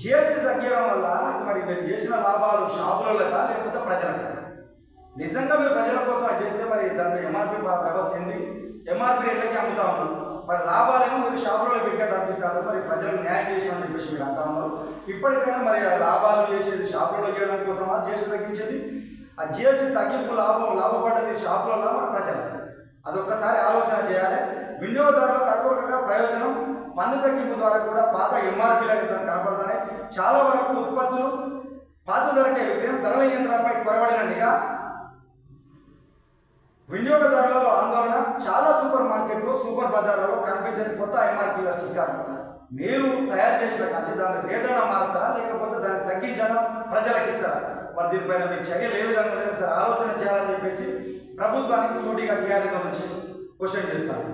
GST తగ్గించడం వల్ల మరి మీరు చేసిన లాభాలు షాపులకా లేకపోతే ప్రజలకా? నిజంగా మీరు ప్రజల కోసం అది చేస్తే మరి దాంట్లో ఎంఆర్పి వ్యవస్థ ఏంది? ఎంఆర్పి రేట్లకి అమ్ముతా ఉన్నారు. మరి లాభాలేమో మీరు షాపులలో పెట్టినట్టు అనిపిస్తారు. మరి ప్రజలకు న్యాయం చేసినామని చెప్పేసి మీరు అంటా ఉన్నారు. ఇప్పటికైనా మరి ఆ లాభాలు చేసేది షాపులలో చేయడం కోసమా జిఎస్టీ తగ్గించేది? ఆ జిఎస్టీ తగ్గింపు లాభపడ్డది షాపులలో మరి ప్రజలు అదొక్కసారి ఆలోచన చేయాలి. వినియోగదారులకు అకూరకంగా ప్రయోజనం పన్ను తగ్గింపు ద్వారా కూడా పాత ఎంఆర్పీలకు కనపడతాయి. చాలా వరకు ఉత్పత్తులు పాత ధరకే విక్రయం, ధరల నియంత్రణపై కొరబడిన నిఘా, వినియోగదారులలో ఆందోళన, చాలా సూపర్ మార్కెట్లు సూపర్ బజార్లలో కనిపించని కొత్త ఎంఆర్పీల స్టిక్కర్. మీరు తయారు చేసిన ఖచ్చితంగా రేటునా మారుతారా లేకపోతే దాన్ని తగ్గించాలా ప్రజలకు ఇస్తారా? మరి దీనిపైన మీ చర్యలు ఏ విధంగా ఒకసారి ఆలోచన చేయాలని చెప్పేసి ప్రభుత్వానికి సూటిగా టీఆర్ఎస్ నుంచి క్వశ్చన్ చేస్తాను.